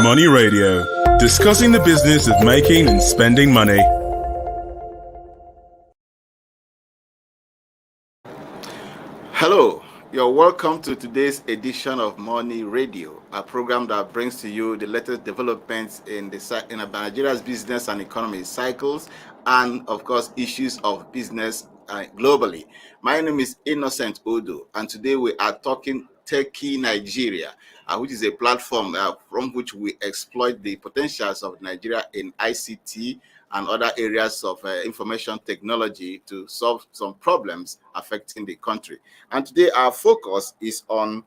Money Radio, discussing the business of making and spending money. Hello, you're welcome to today's edition of Money Radio, a program that brings to you the latest developments in Nigeria's business and economy cycles, and of course, issues of business globally. My name is Innocent Odo, and today we are talking Techie Nigeria, which is a platform from which we exploit the potentials of Nigeria in ICT and other areas of information technology to solve some problems affecting the country. And today our focus is on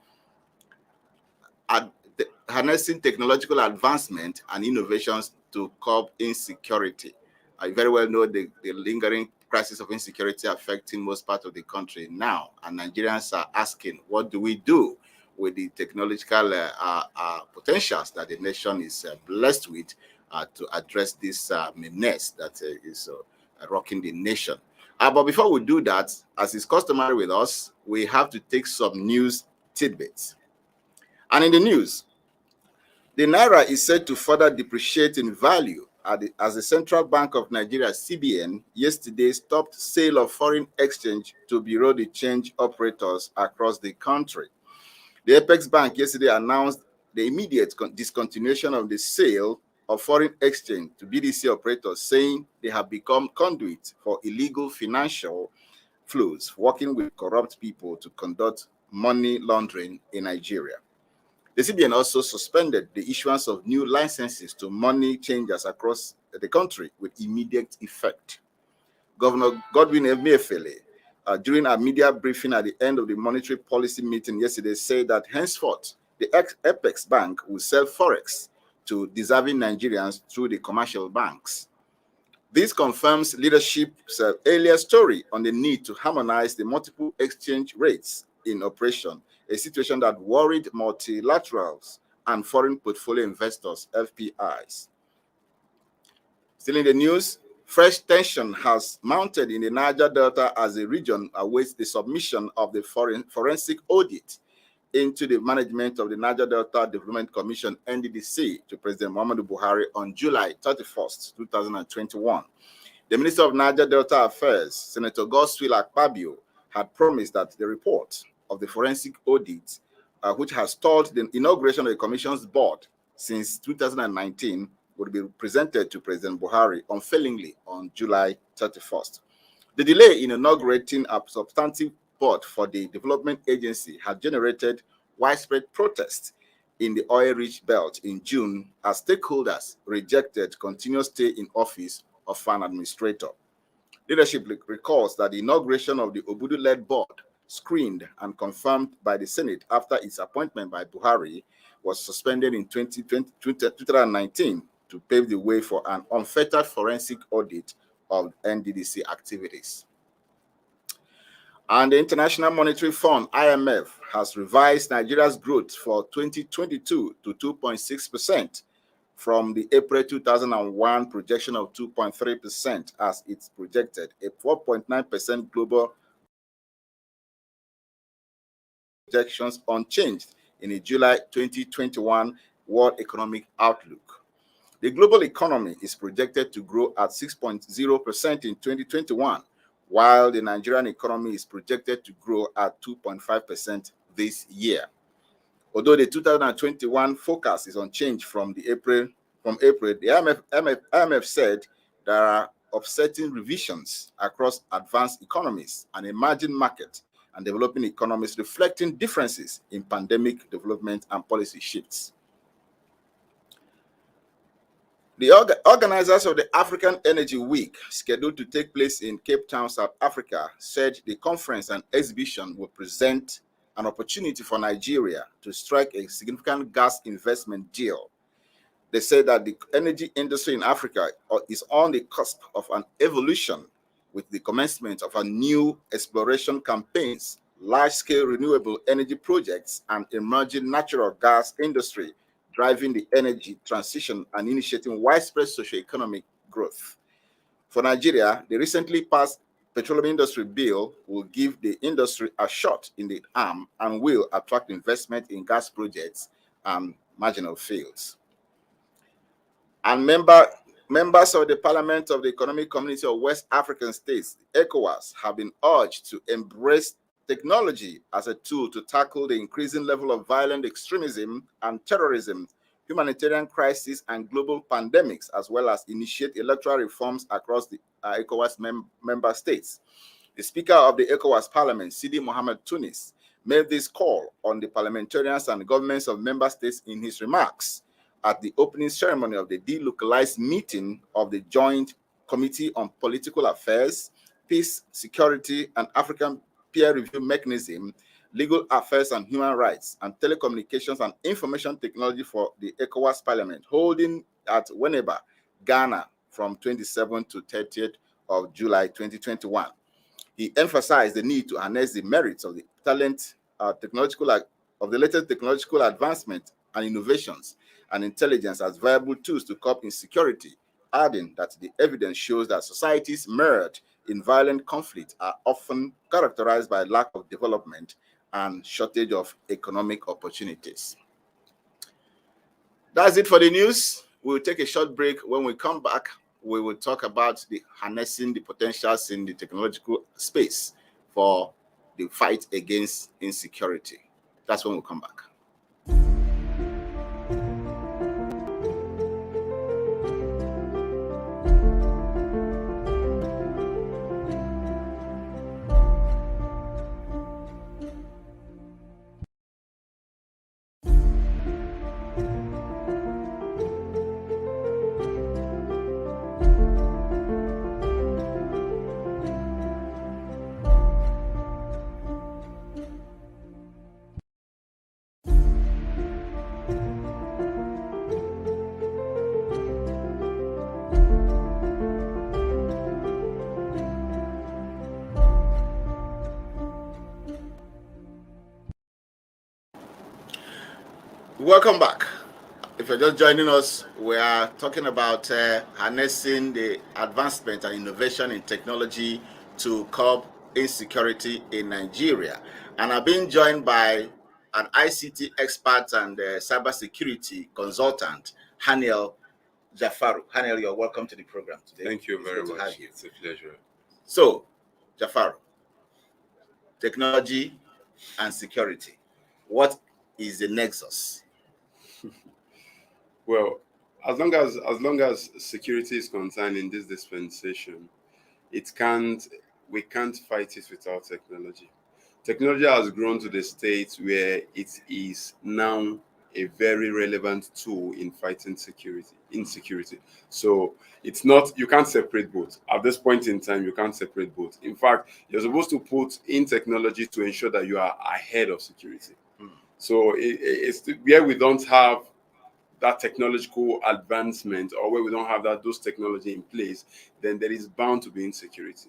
harnessing technological advancement and innovations to curb insecurity. I very well know the lingering crisis of insecurity affecting most parts of the country now, and Nigerians are asking, what do we do with the technological potentials that the nation is blessed with to address this menace that is rocking the nation? But before we do that, as is customary with us, we have to take some news tidbits. And in the news, the Naira is said to further depreciate in value as the Central Bank of Nigeria, CBN, yesterday stopped sale of foreign exchange to bureau de change operators across the country. The Apex Bank yesterday announced the immediate discontinuation of the sale of foreign exchange to BDC operators, saying they have become conduit for illegal financial flows, working with corrupt people to conduct money laundering in Nigeria. The CBN also suspended the issuance of new licenses to money changers across the country with immediate effect. Governor Godwin Emefiele, during a media briefing at the end of the monetary policy meeting yesterday, said that henceforth, the Apex Bank will sell forex to deserving Nigerians through the commercial banks. This confirms leadership's earlier story on the need to harmonize the multiple exchange rates in operation, a situation that worried multilaterals and foreign portfolio investors, FPIs. Still in the news, fresh tension has mounted in the Niger Delta as the region awaits the submission of the forensic audit into the management of the Niger Delta Development Commission, NDDC, to President Muhammadu Buhari on July 31st, 2021. The Minister of Niger Delta Affairs, Senator Godswill Akpabio, had promised that the report of the forensic audit, which has stalled the inauguration of the Commission's board since 2019, would be presented to President Buhari unfailingly on July 31st. The delay in inaugurating a substantive board for the development agency had generated widespread protest in the oil-rich belt in June as stakeholders rejected continuous stay in office of an administrator. Leadership recalls that the inauguration of the Obudu-led board, screened and confirmed by the Senate after its appointment by Buhari, was suspended in 2019 to pave the way for an unfettered forensic audit of NDDC activities. And the International Monetary Fund, IMF, has revised Nigeria's growth for 2022 to 2.6% from the April 2001 projection of 2.3% as it's projected, a 4.9% global projections unchanged in the July 2021 World Economic Outlook. The global economy is projected to grow at 6.0% in 2021, while the Nigerian economy is projected to grow at 2.5% this year. Although the 2021 forecast is unchanged from April, the IMF said there are offsetting revisions across advanced economies and emerging markets and developing economies, reflecting differences in pandemic development and policy shifts. The organizers of the African Energy Week, scheduled to take place in Cape Town, South Africa, said the conference and exhibition will present an opportunity for Nigeria to strike a significant gas investment deal. They said that the energy industry in Africa is on the cusp of an evolution with the commencement of a new exploration campaigns, large-scale renewable energy projects, and emerging natural gas industry driving the energy transition and initiating widespread socioeconomic growth. For Nigeria, the recently passed petroleum industry bill will give the industry a shot in the arm and will attract investment in gas projects and marginal fields. And members of the Parliament of the Economic Community of West African States, ECOWAS, have been urged to embrace technology as a tool to tackle the increasing level of violent extremism and terrorism, humanitarian crises, and global pandemics, as well as initiate electoral reforms across the ECOWAS member states. The Speaker of the ECOWAS Parliament, Sidi Mohamed Tunis, made this call on the parliamentarians and governments of member states in his remarks at the opening ceremony of the delocalized meeting of the Joint Committee on Political Affairs, Peace, Security, and African Peer Review Mechanism, Legal Affairs and Human Rights, and Telecommunications and Information Technology for the ECOWAS Parliament, holding at Winneba, Ghana, from 27th to 30th of July 2021. He emphasized the need to harness the merits of the latest technological advancement and innovations and intelligence as viable tools to curb insecurity, adding that the evidence shows that societies mired in violent conflict are often characterized by lack of development and shortage of economic opportunities. That's it for the news. We'll take a short break. When we come back, we will talk about the harnessing the potentials in the technological space for the fight against insecurity. That's when we'll come back. Welcome back. If you're just joining us, we are talking about harnessing the advancement and innovation in technology to curb insecurity in Nigeria. And I've been joined by an ICT expert and cybersecurity consultant, Haniel Jafaru. Haniel, you're welcome to the program today. Thank you very much. It's a pleasure. So, Jafaru, technology and security. What is the nexus? Well, as long as security is concerned in this dispensation, we can't fight it without technology. Technology has grown to the state where it is now a very relevant tool in fighting insecurity. So it's not, you can't separate both. At this point in time, you can't separate both. In fact, you're supposed to put in technology to ensure that you are ahead of security. So it's where we don't have that technological advancement, or where we don't have those technology in place, then there is bound to be insecurity.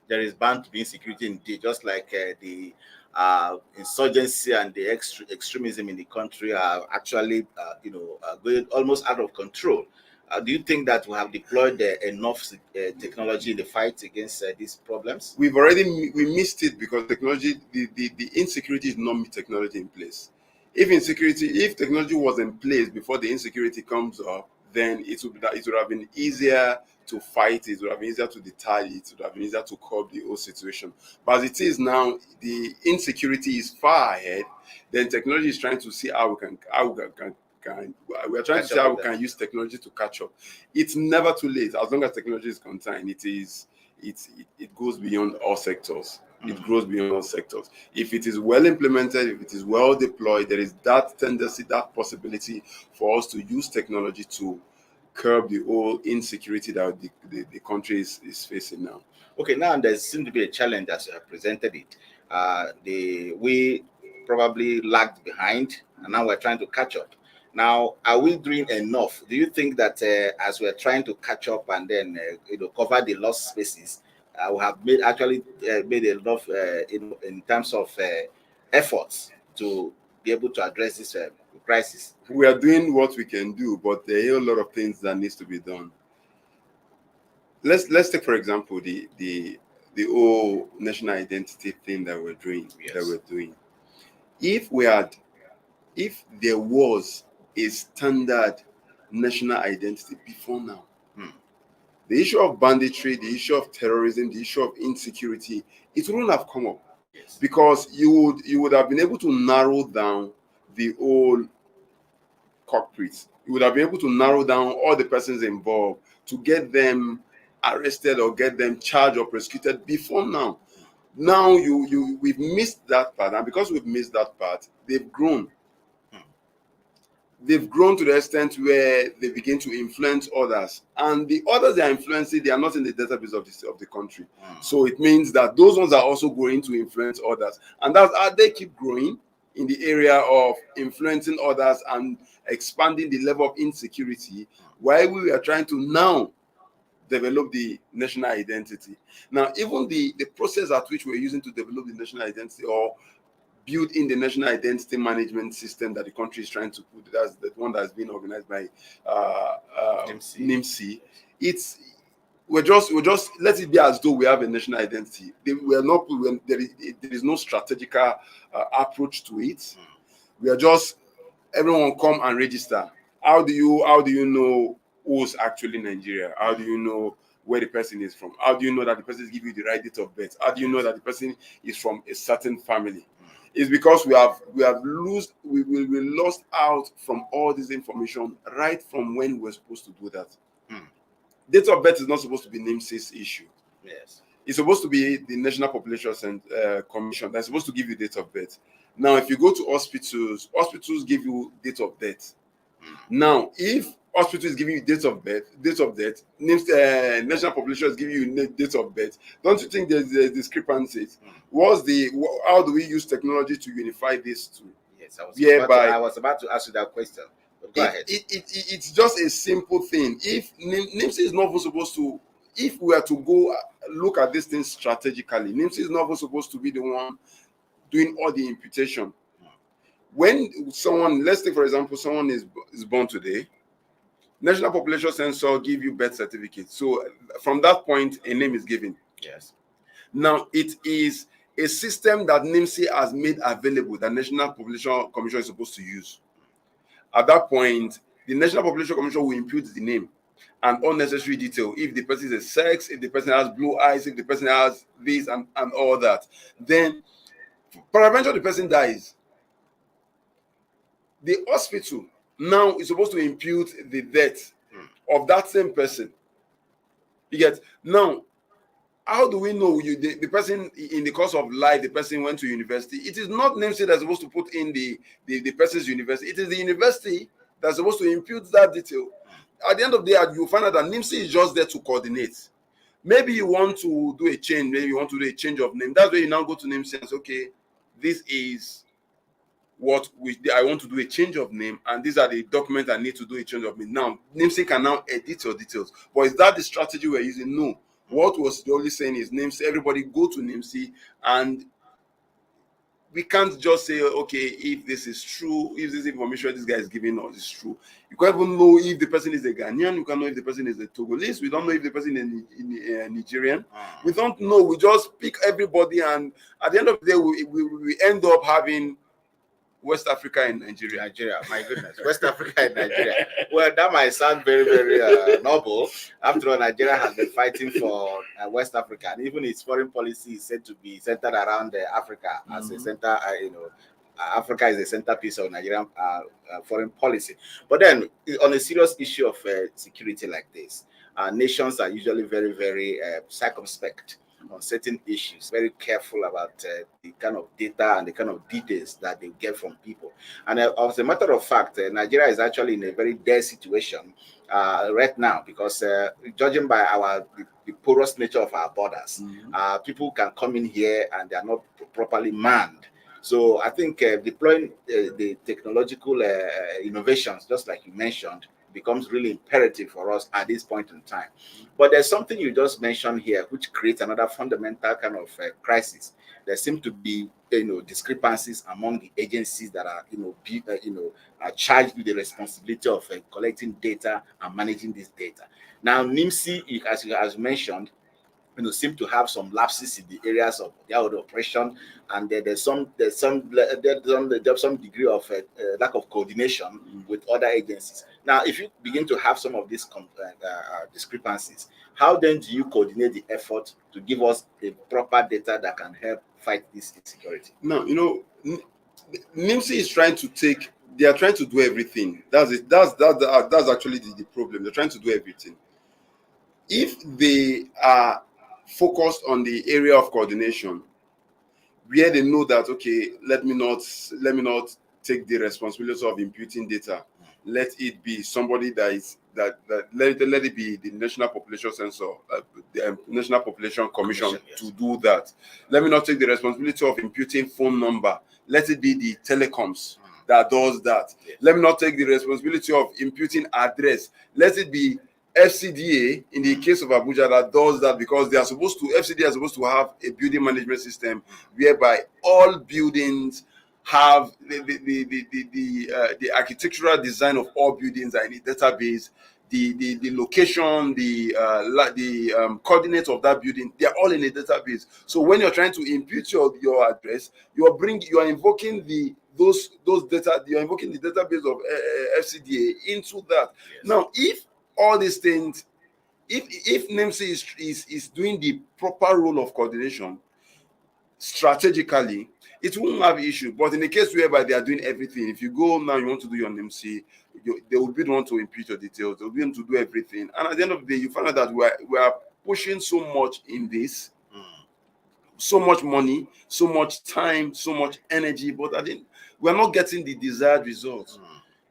There is bound to be insecurity indeed, just like the insurgency and the extremism in the country are actually, going almost out of control. Do you think that we have deployed enough technology in the fight against these problems? We missed it because technology, the insecurity is not technology in place. If technology was in place before the insecurity comes up, then it would have been easier to fight. It would have been easier to deter it. It would have been easier to curb the whole situation. But as it is now, the insecurity is far ahead. Then technology is trying to see how we can use technology to catch up. It's never too late. As long as technology is concerned, it goes beyond all sectors. It grows beyond all sectors. If it is well implemented, if it is well deployed, there is that tendency, that possibility for us to use technology to curb the whole insecurity that the country is facing now. Okay, now there seems to be a challenge as you have presented it. We probably lagged behind, and now we're trying to catch up. Now, are we doing enough? Do you think that as we're trying to catch up and then cover the lost spaces, we have made enough in terms of efforts to be able to address this crisis? We are doing what we can do, but there are a lot of things that needs to be done. Let's take, for example, the whole national identity thing that we're doing. Yes. If there was a standard national identity before now. The issue of banditry, the issue of terrorism, the issue of insecurity, it wouldn't have come up. Yes. Because you would have been able to narrow down the whole culprits. You would have been able to narrow down all the persons involved to get them arrested or get them charged or prosecuted before now. Now we've missed that part, and because we've missed that part, they've grown. They've grown to the extent where they begin to influence others, and the others they are influencing, they are not in the database of the country. So it means that those ones are also going to influence others, and that's how they keep growing in the area of influencing others and expanding the level of insecurity, while we are trying to now develop the national identity. Now, even the process at which we're using to develop the national identity or build in the national identity management system that the country is trying to put, that's the one that's been organized by NIMSI. We're just let it be as though we have a national identity. There is no strategical approach to it. We are just, everyone come and register. How do you know who's actually Nigeria? How do you know where the person is from? How do you know that the person is giving you the right date of birth? How do you know that the person is from a certain family? It's because we lost out from all this information right from when we were supposed to do that. Date of birth is not supposed to be NIMSI's issue. Yes. It's supposed to be the National Population Commission that's supposed to give you date of birth. Now, if you go to hospitals give you date of death. Now, if hospital is giving you date of death, National Population is giving you date of birth, don't you think there's discrepancies? How do we use technology to unify these two? Yes, I was about to ask you that question. But go ahead. It's just a simple thing. If NIMSI is not supposed to, if we are to go look at this thing strategically, NIMSI is not supposed to be the one doing all the imputation. When someone, let's take for example, someone is born today, National Population Census give you birth certificate. So from that point, a name is given. Yes. Now it is a system that NIMSI has made available that National Population Commission is supposed to use. At that point, the National Population Commission will impute the name and unnecessary detail. If the person is a sex, if the person has blue eyes, if the person has this and all that, then peradventure the person dies. The hospital now is supposed to impute the death of that same person. You get? Now, how do we know the person in the course of life, the person went to university? It is not NIMSI that's supposed to put in the person's university. It is the university that's supposed to impute that detail. At the end of the day, you find out that NIMSI is just there to coordinate. Maybe you want to do a change, maybe you want to do a change of name. That's where you now go to NIMSI and say, okay, this is what I want to do a change of name, and these are the documents I need to do a change of name. Now, NIMSI can now edit your details. But is that the strategy we're using? No. What was the only saying is NIMSI, everybody go to NIMSI, and we can't just say, okay, if this is true, if this information this guy is giving us is true. You can't even know if the person is a Ghanaian, you can't know if the person is a Togolese, we don't know if the person is Nigerian. We don't know, we just pick everybody, and at the end of the day, we end up having West Africa and Nigeria. My goodness. West Africa and Nigeria. Well, that might sound very, very noble. After all, Nigeria has been fighting for West Africa, and even its foreign policy is said to be centered around Africa as a center. Africa is the centerpiece of Nigerian foreign policy. But then, on a serious issue of security like this, nations are usually very, very circumspect on certain issues, very careful about the kind of data and the kind of details that they get from people. And as a matter of fact, Nigeria is actually in a very dire situation right now, because judging by the porous nature of our borders, people can come in here and they are not properly manned. So I think deploying the technological innovations, just like you mentioned, becomes really imperative for us at this point in time. But there's something you just mentioned here, which creates another fundamental kind of crisis. There seem to be, discrepancies among the agencies that are, are charged with the responsibility of collecting data and managing this data. Now, NIMSI, as you have mentioned, seem to have some lapses in the areas of their operation, and there's some degree of lack of coordination with other agencies. Now, if you begin to have some of these discrepancies, how then do you coordinate the effort to give us the proper data that can help fight this insecurity? Now, NIMSI is trying to take. They are trying to do everything. That's it. That's actually the problem. They're trying to do everything. If they are focused on the area of coordination, where they know that, okay, let me not take the responsibility of imputing data. Let it be somebody that is that let it be the National Population Censor, the National Population Commission Yes. to do that. Let me not take the responsibility of imputing phone number. Let it be the telecoms that does that. Yes. Let me not take the responsibility of imputing address. Let it be FCDA in the case of Abuja that does that, because FCDA are supposed to have a building management system whereby all buildings have the architectural design of all buildings are in a database. The location, the coordinates of that building, they are all in a database. So when you're trying to impute your address, you are invoking those data. You are invoking the database of FCDA into that. Yes. Now, if all these things, if NIMSI is doing the proper role of coordination strategically, it won't have issue. But in the case whereby they are doing everything, if you go now, you want to do your NIMSI, they will be the one to impute your details. They will be able to do everything. And at the end of the day, you find out that we are pushing so much in this, so much money, so much time, so much energy, but I think we are not getting the desired results.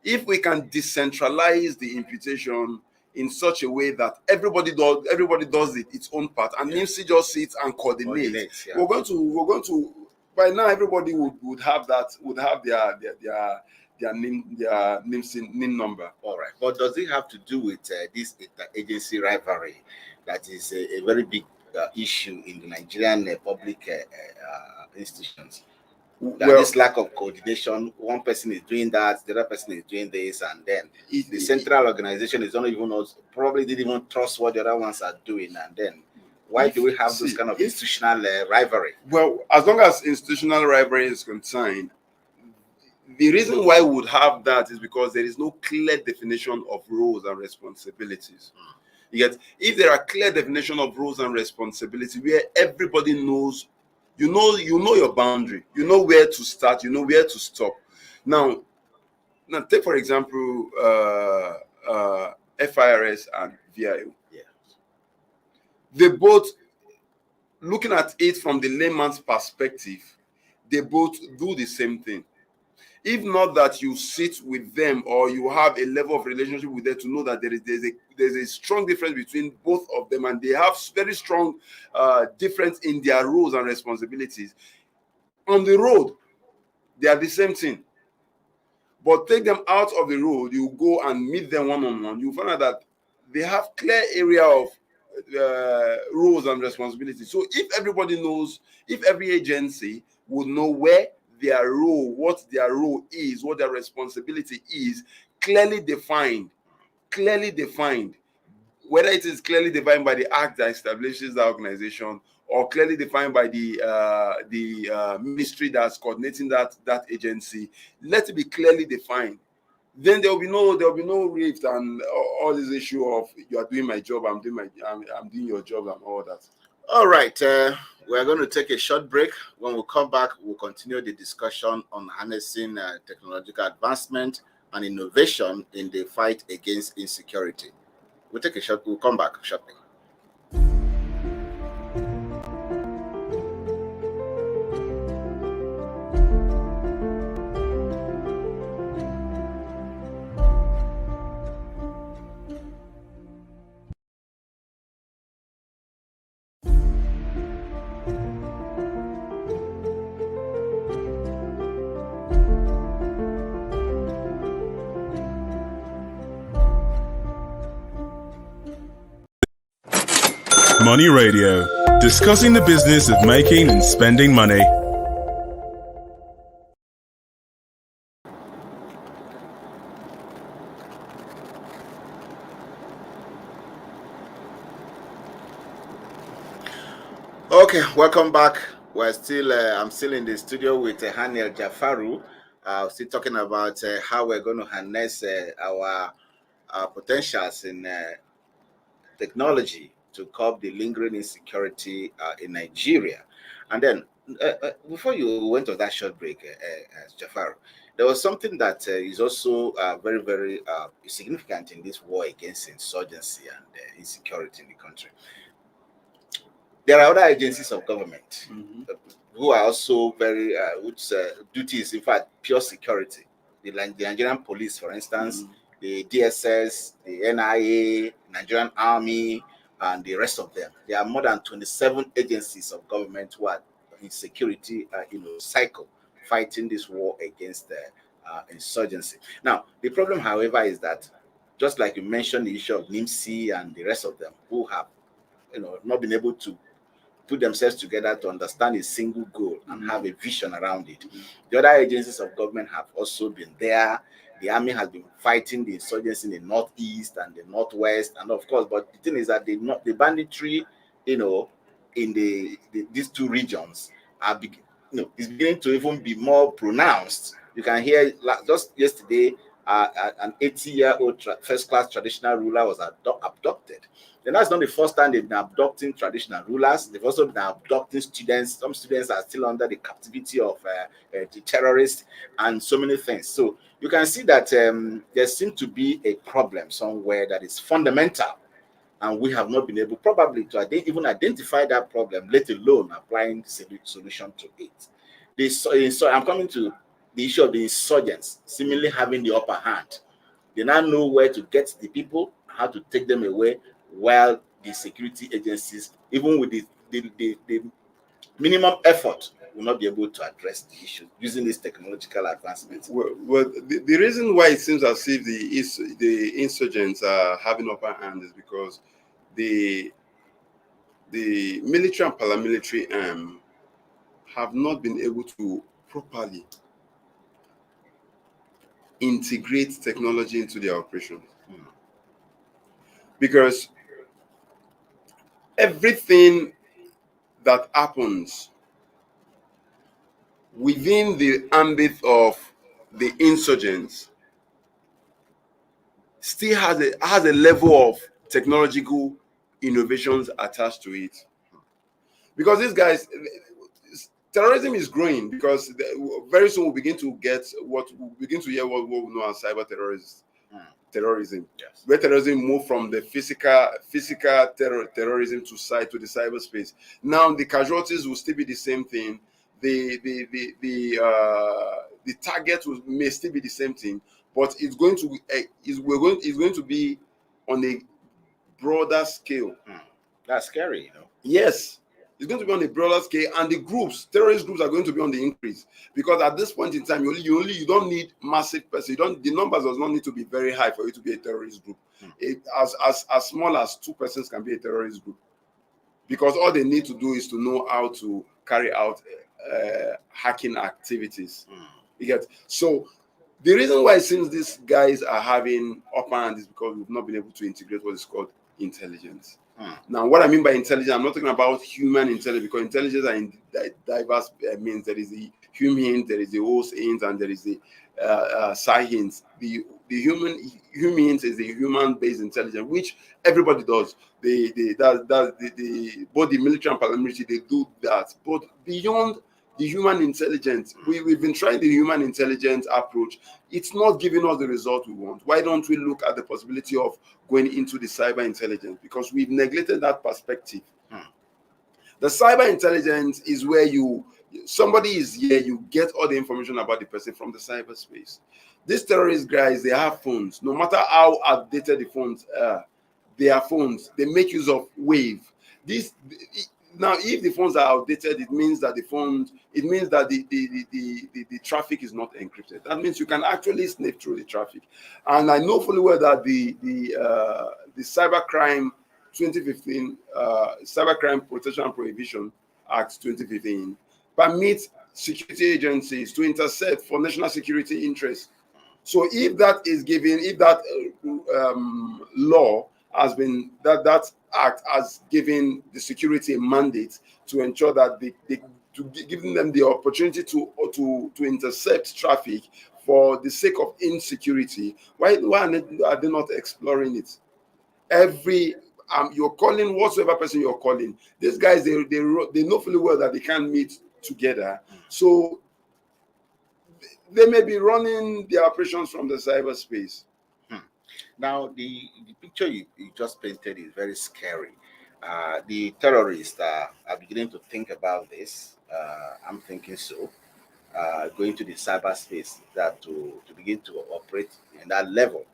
If we can decentralize the imputation in such a way that everybody does its own part, and NIMSI just sits and coordinates. Yeah. We're going to by now everybody would have their NIM number. All right, but does it have to do with this agency rivalry that is a very big issue in the Nigerian public institutions? This lack of coordination, one person is doing that, the other person is doing this, and then the central organization is not even probably didn't even trust what the other ones are doing, and then why do we have this kind of institutional rivalry? Well, as long as institutional rivalry is concerned, the reason why we would have that is because there is no clear definition of roles and responsibilities. Yet, if there are clear definition of roles and responsibilities where everybody knows, you know your boundary, you know where to start, you know where to stop. Now take for example FIRS and VIO. Yeah. They both, looking at it from the layman's perspective, they both do the same thing. If not that you sit with them or you have a level of relationship with them to know that there's a strong difference between both of them, and they have very strong difference in their roles and responsibilities. On the road, they are the same thing. But take them out of the road, you go and meet them one-on-one, you find out that they have clear area of roles and responsibilities. So if everybody knows, if every agency would know where their role, what their role is, what their responsibility is, clearly defined, whether it is clearly defined by the act that establishes the organization or clearly defined by the ministry that's coordinating that agency, let it be clearly defined. Then there will be no rift and all this issue of you are doing my job, I'm doing your job and all that. All right, we're going to take a short break. When we come back, we'll continue the discussion on harnessing technological advancement and innovation in the fight against insecurity. We'll come back shortly. Money Radio, discussing the business of making and spending money. Okay, welcome back. I'm still in the studio with Haniel Jafaru. Still talking about how we're going to harness our potentials in technology to curb the lingering insecurity in Nigeria. And then, before you went on that short break, Jafar, there was something that is also very, very significant in this war against insurgency and insecurity in the country. There are other agencies of government who are also very, which duty is in fact pure security. The Nigerian police, for instance, the DSS, the NIA, Nigerian Army, and the rest of them. There are more than 27 agencies of government who are in security, cycle fighting this war against insurgency. Now, the problem, however, is that just like you mentioned, the issue of NIMSI and the rest of them, who have, not been able to put themselves together to understand a single goal and have a vision around it. The other agencies of government have also been there. The army has been fighting the insurgency in the northeast and the northwest, and of course, but the thing is that the banditry, in these two regions are is beginning to even be more pronounced. You can hear just yesterday, an 80-year-old first-class traditional ruler was abducted. Then that's not the first time they've been abducting traditional rulers. They've also been abducting students. Some students are still under the captivity of the terrorists and so many things. So you can see that there seems to be a problem somewhere that is fundamental, and we have not been able probably to even identify that problem, let alone applying solution to it. So I'm coming to the issue of the insurgents seemingly having the upper hand. They now know where to get the people, how to take them away, while the security agencies, even with the minimum effort, will not be able to address the issue using these technological advancements. Well, the reason why it seems as if the insurgents are having upper hand is because the military and paramilitary arm have not been able to properly integrate technology into their operations. Because everything that happens within the ambit of the insurgents still has a level of technological innovations attached to it. Because these guys, terrorism is growing because very soon we'll begin to hear what we know as cyber terrorism, yes. Where terrorism moved from the physical terrorism to the cyberspace. Now the casualties will still be the same thing. The target may still be the same thing, but it's going to be on a broader scale. That's scary, Yes. It's going to be on a broader scale, and the terrorist groups are going to be on the increase, because at this point in time, you don't need massive person. The numbers does not need to be very high for you to be a terrorist group. As small as 2 persons can be a terrorist group, because all they need to do is to know how to carry out hacking activities. You get? So the reason why it seems these guys are having upper hand is because we've not been able to integrate what is called intelligence. Now, what I mean by intelligence, I'm not talking about human intelligence, because intelligence are in diverse means. There is the human, there is the host int, and there is the science. The human is the human-based intelligence, which everybody does. Both the military and paramilitary, they do that. But beyond the human intelligence, we've been trying the human intelligence approach. It's not giving us the result we want. Why don't we look at the possibility of going into the cyber intelligence? Because we've neglected that perspective. The cyber intelligence is where somebody is here, you get all the information about the person from the cyberspace. These terrorist guys, they have phones. No matter how outdated the phones are, they are phones. They make use of wave. Now, if the phones are outdated, it means that the traffic is not encrypted. That means you can actually sniff through the traffic. And I know fully well that the Cybercrime 2015, Cybercrime Protection and Prohibition Act 2015 permits security agencies to intercept for national security interests. So if that is given, if that law has been that Act has given the security a mandate to ensure that giving them the opportunity to intercept traffic for the sake of insecurity. Why are they not exploring it? Every you're calling whatsoever person you're calling. These guys they know fully well that they can't meet together, so they may be running their operations from the cyberspace. Now, the picture you just painted is very scary. The terrorists are beginning to think about this. I'm thinking so. Going to the cyberspace that to begin to operate in that level.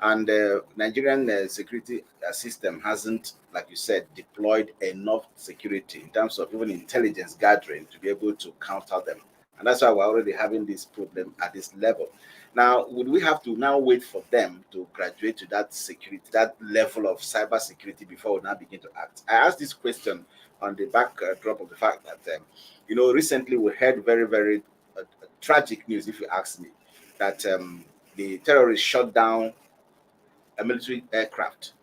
And Nigerian security system hasn't, like you said, deployed enough security in terms of even intelligence gathering to be able to counter them. And that's why we're already having this problem at this level. Now, would we have to now wait for them to graduate to that security, that level of cyber security before we now begin to act? I asked this question on the backdrop of the fact that, recently we heard very, very tragic news, if you ask me, that the terrorists shot down a military aircraft.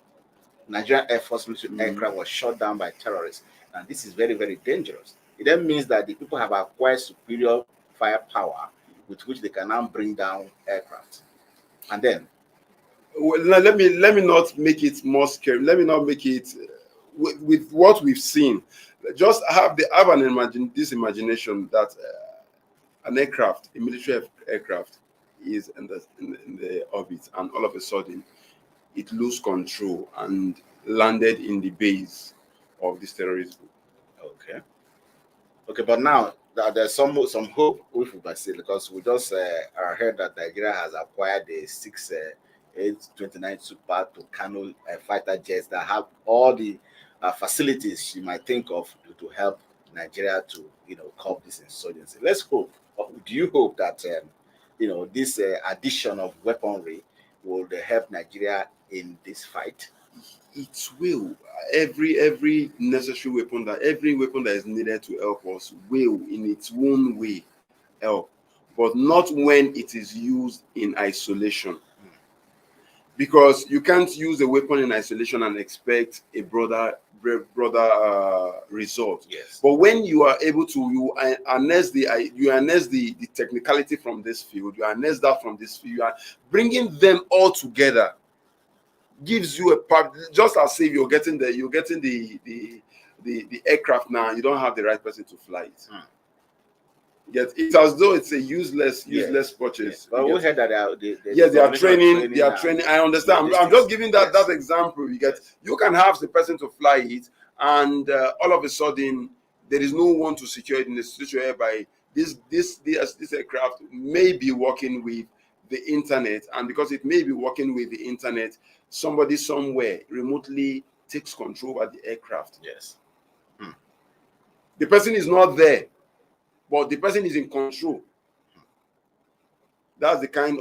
Nigerian Air Force military aircraft was shot down by terrorists. And this is very, very dangerous. It then means that the people have acquired superior firepower with which they can now bring down aircraft. And then, well, let me not make it more scary. Let me not make it with what we've seen. Just have this imagination that an aircraft, a military aircraft, is in the orbit, and all of a sudden it lose control and landed in the base of this terrorist group. Okay, but now there's some hope, if we might say, because we just heard that Nigeria has acquired a 829 Super Tucano fighter jets that have all the facilities you might think of to help Nigeria to curb this insurgency. Let's hope. Do you hope that this addition of weaponry will help Nigeria in this fight? It will. Every necessary weapon every weapon that is needed to help us will, in its own way, help, but not when it is used in isolation. Because you can't use a weapon in isolation and expect a broader result. Yes. But when you are able to, you harness the technicality from this field, you harness that from this field, you are bringing them all together. Gives you a part, just as if you're getting the aircraft now, you don't have the right person to fly it. Yet it's as though it's a useless purchase. Yes. But we heard that they are training. I understand. I'm just giving that example. You can have the person to fly it, and all of a sudden there is no one to secure it in a situation whereby this aircraft may be working with the internet, and because it may be working with the internet, somebody somewhere remotely takes control of the aircraft. Yes. The person is not there, but the person is in control. That's the kind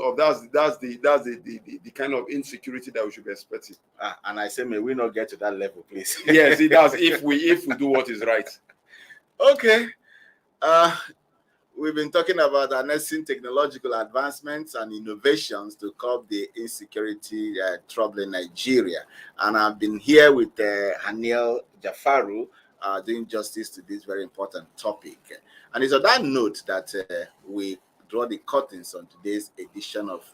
of insecurity that we should be expecting. And I say, may we not get to that level, please. Yes, it does. If we do what is right. Okay. We've been talking about harnessing technological advancements and innovations to curb the insecurity trouble in Nigeria. And I've been here with Haniel Jafaru doing justice to this very important topic. And it's on that note that we draw the curtains on today's edition of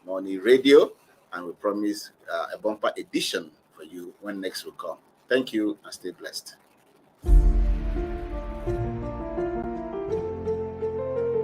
Money Radio, and we promise a bumper edition for you when next will come. Thank you and stay blessed.